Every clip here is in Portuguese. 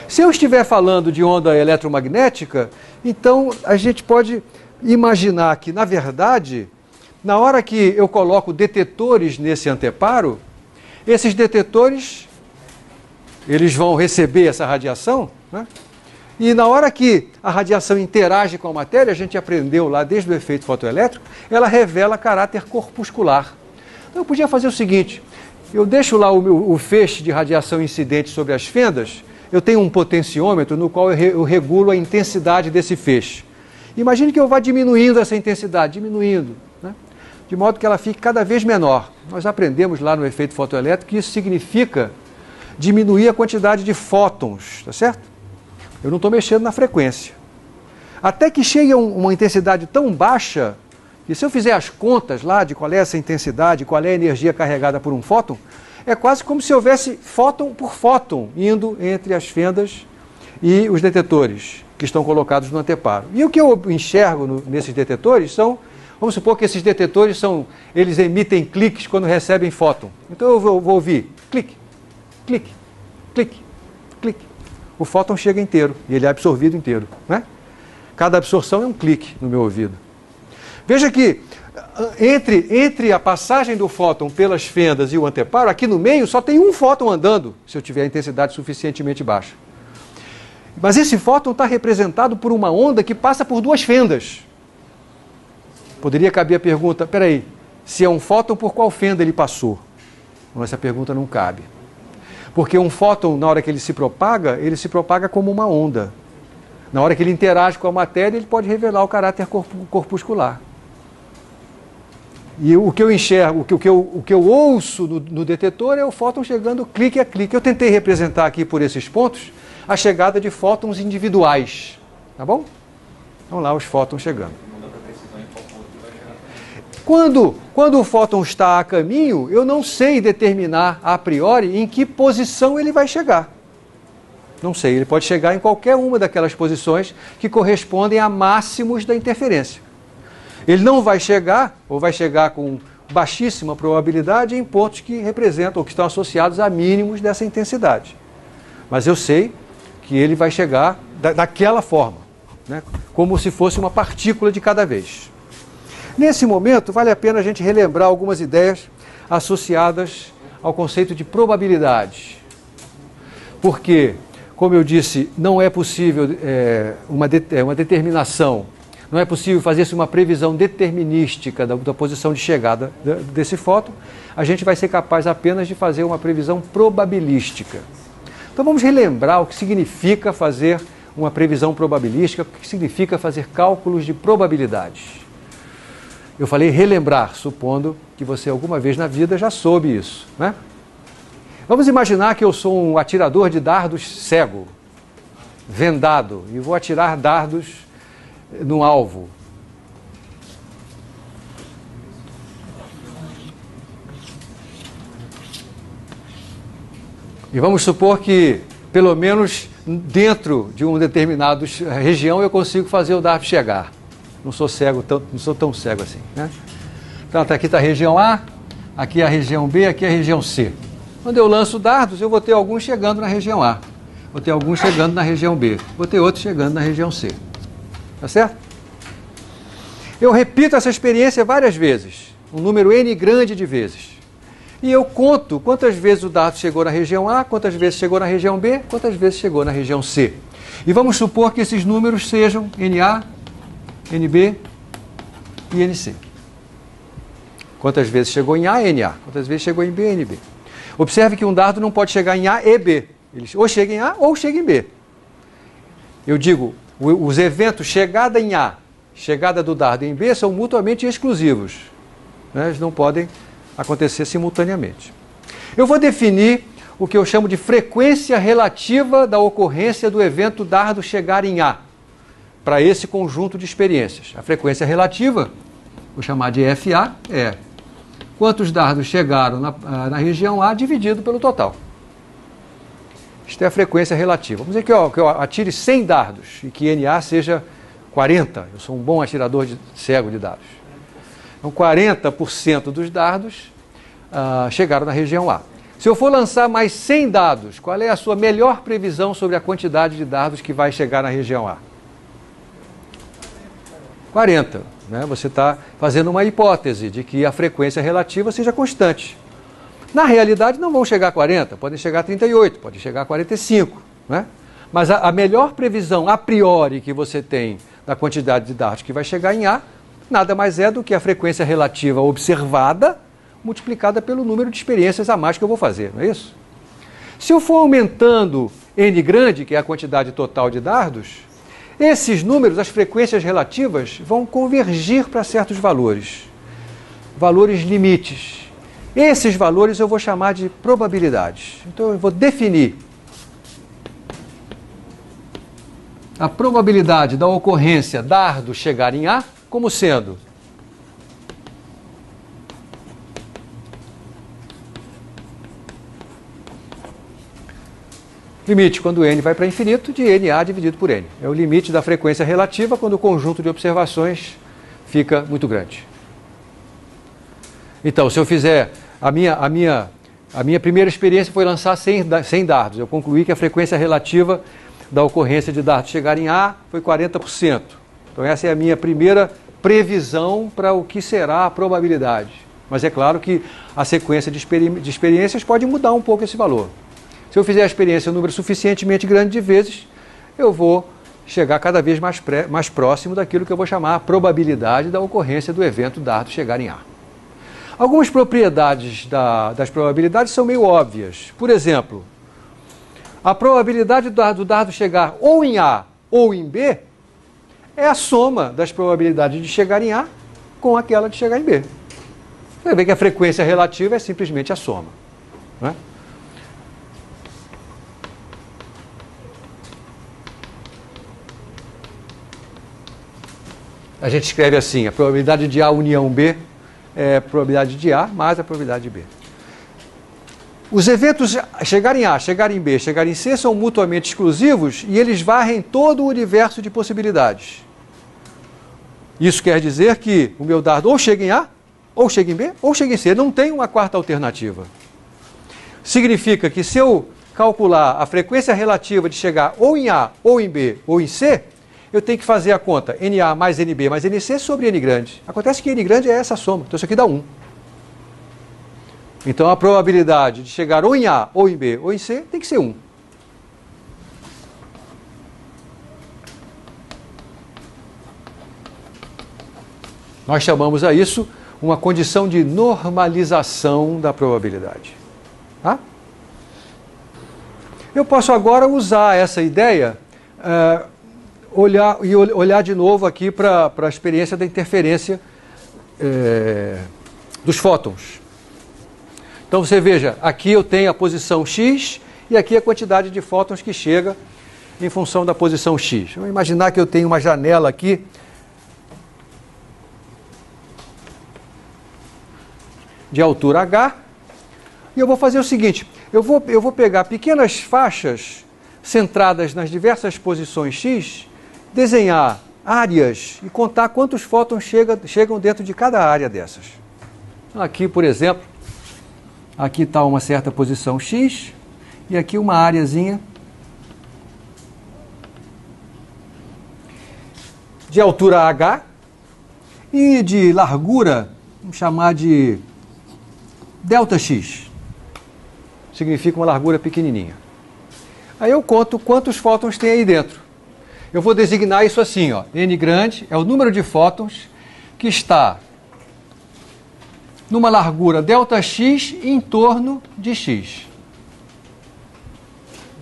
Se eu estiver falando de onda eletromagnética, então a gente pode imaginar que, na verdade, na hora que eu coloco detetores nesse anteparo, esses detetores, eles vão receber essa radiação, né? E na hora que a radiação interage com a matéria, a gente aprendeu lá desde o efeito fotoelétrico, ela revela caráter corpuscular. Então eu podia fazer o seguinte, eu deixo lá o feixe de radiação incidente sobre as fendas, eu tenho um potenciômetro no qual eu regulo a intensidade desse feixe. Imagine que eu vá diminuindo essa intensidade, diminuindo, né? De modo que ela fique cada vez menor. Nós aprendemos lá no efeito fotoelétrico que isso significa diminuir a quantidade de fótons, tá certo? Eu não estou mexendo na frequência. Até que chegue a uma intensidade tão baixa, que se eu fizer as contas lá de qual é essa intensidade, qual é a energia carregada por um fóton, é quase como se houvesse fóton por fóton indo entre as fendas e os detetores que estão colocados no anteparo. E o que eu enxergo nesses detetores são, vamos supor que esses detetores eles emitem cliques quando recebem fóton. Então eu vou ouvir clique, clique, clique, clique. O fóton chega inteiro e ele é absorvido inteiro, né? Cada absorção é um clique no meu ouvido. Veja que entre a passagem do fóton pelas fendas e o anteparo, aqui no meio só tem um fóton andando, se eu tiver a intensidade suficientemente baixa. Mas esse fóton está representado por uma onda que passa por duas fendas. Poderia caber a pergunta, peraí, se é um fóton, por qual fenda ele passou? Não, essa pergunta não cabe. Porque um fóton, na hora que ele se propaga como uma onda. Na hora que ele interage com a matéria, ele pode revelar o caráter corpuscular. E o que eu enxergo, o que eu ouço no detetor é o fóton chegando clique a clique. Eu tentei representar aqui por esses pontos a chegada de fótons individuais. Tá bom? Vamos lá, os fótons chegando. Quando o fóton está a caminho, eu não sei determinar a priori em que posição ele vai chegar. Não sei, ele pode chegar em qualquer uma daquelas posições que correspondem a máximos da interferência. Ele não vai chegar, ou vai chegar com baixíssima probabilidade, em pontos que representam ou que estão associados a mínimos dessa intensidade. Mas eu sei que ele vai chegar daquela forma, né? Como se fosse uma partícula de cada vez. Nesse momento, vale a pena a gente relembrar algumas ideias associadas ao conceito de probabilidade. Porque, como eu disse, não é possível uma determinação, não é possível fazer-se uma previsão determinística da posição de chegada desse fóton, a gente vai ser capaz apenas de fazer uma previsão probabilística. Então vamos relembrar o que significa fazer uma previsão probabilística, o que significa fazer cálculos de probabilidades. Eu falei relembrar, supondo que você alguma vez na vida já soube isso, né? Vamos imaginar que eu sou um atirador de dardos cego, vendado, e vou atirar dardos no alvo. E vamos supor que, pelo menos dentro de uma determinada região, eu consigo fazer o dardo chegar. Não sou cego, não sou tão cego assim, né? Então, aqui está a região A, aqui é a região B, aqui é a região C. Quando eu lanço dardos, eu vou ter alguns chegando na região A, vou ter alguns chegando na região B, vou ter outros chegando na região C. Tá certo? Eu repito essa experiência várias vezes, um número N grande de vezes. E eu conto quantas vezes o dardo chegou na região A, quantas vezes chegou na região B, quantas vezes chegou na região C. E vamos supor que esses números sejam NA, NB e NC. Quantas vezes chegou em A, NA. Quantas vezes chegou em B, NB. Observe que um dardo não pode chegar em A e B. Ele ou chega em A ou chega em B. Eu digo, os eventos chegada em A, chegada do dardo em B são mutuamente exclusivos, né? Eles não podem acontecer simultaneamente. Eu vou definir o que eu chamo de frequência relativa da ocorrência do evento dardo chegar em A, para esse conjunto de experiências. A frequência relativa, vou chamar de FA, é quantos dardos chegaram na região A dividido pelo total. Isto é a frequência relativa. Vamos dizer que eu atire 100 dardos e que NA seja 40. Eu sou um bom atirador cego de dados. Então, 40% dos dardos chegaram na região A. Se eu for lançar mais 100 dados, qual é a sua melhor previsão sobre a quantidade de dados que vai chegar na região A? 40. Né? Você está fazendo uma hipótese de que a frequência relativa seja constante. Na realidade, não vão chegar a 40, podem chegar a 38, podem chegar a 45. Né? Mas a melhor previsão a priori que você tem da quantidade de dados que vai chegar em A, nada mais é do que a frequência relativa observada multiplicada pelo número de experiências a mais que eu vou fazer, não é isso? Se eu for aumentando N grande, que é a quantidade total de dados, esses números, as frequências relativas, vão convergir para certos valores, valores limites. Esses valores eu vou chamar de probabilidades. Então eu vou definir a probabilidade da ocorrência dardo chegar em A como sendo limite quando n vai para infinito de NA dividido por n. É o limite da frequência relativa quando o conjunto de observações fica muito grande. Então, se eu fizer... A minha primeira experiência foi lançar 100 dardos. Eu concluí que a frequência relativa da ocorrência de dardos chegar em A foi 40%. Então, essa é a minha primeira previsão para o que será a probabilidade. Mas é claro que a sequência de experiências pode mudar um pouco esse valor. Se eu fizer a experiência um número suficientemente grande de vezes, eu vou chegar cada vez mais próximo daquilo que eu vou chamar a probabilidade da ocorrência do evento dardo chegar em A. Algumas propriedades das probabilidades são meio óbvias. Por exemplo, a probabilidade do dardo chegar ou em A ou em B é a soma das probabilidades de chegar em A com aquela de chegar em B. Você vê que a frequência relativa é simplesmente a soma. Não é? A gente escreve assim, a probabilidade de A união B é a probabilidade de A mais a probabilidade de B. Os eventos chegarem em A, chegarem em B, chegarem em C são mutuamente exclusivos e eles varrem todo o universo de possibilidades. Isso quer dizer que o meu dardo ou chega em A, ou chega em B, ou chega em C. Não tem uma quarta alternativa. Significa que se eu calcular a frequência relativa de chegar ou em A, ou em B, ou em C, eu tenho que fazer a conta NA mais NB mais NC sobre N grande. Acontece que N grande é essa soma, então isso aqui dá 1. Então a probabilidade de chegar ou em A, ou em B, ou em C tem que ser 1. Nós chamamos a isso uma condição de normalização da probabilidade. Tá? Eu posso agora usar essa ideia... olhar de novo aqui para a experiência da interferência dos fótons. Então você veja, aqui eu tenho a posição x e aqui a quantidade de fótons que chega em função da posição x. Vamos imaginar que eu tenho uma janela aqui de altura h e eu vou fazer o seguinte, eu vou pegar pequenas faixas centradas nas diversas posições x, desenhar áreas e contar quantos fótons chegam dentro de cada área dessas. Aqui, por exemplo, aqui está uma certa posição x e aqui uma áreazinha de altura h e de largura, vamos chamar de ΔX. Significa uma largura pequenininha. Aí eu conto quantos fótons tem aí dentro. Eu vou designar isso assim, ó. N grande é o número de fótons que está numa largura ΔX em torno de x.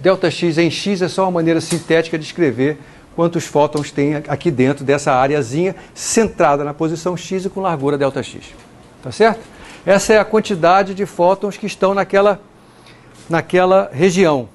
ΔX em x é só uma maneira sintética de escrever quantos fótons tem aqui dentro dessa areazinha centrada na posição x e com largura ΔX. Tá certo? Essa é a quantidade de fótons que estão naquela região.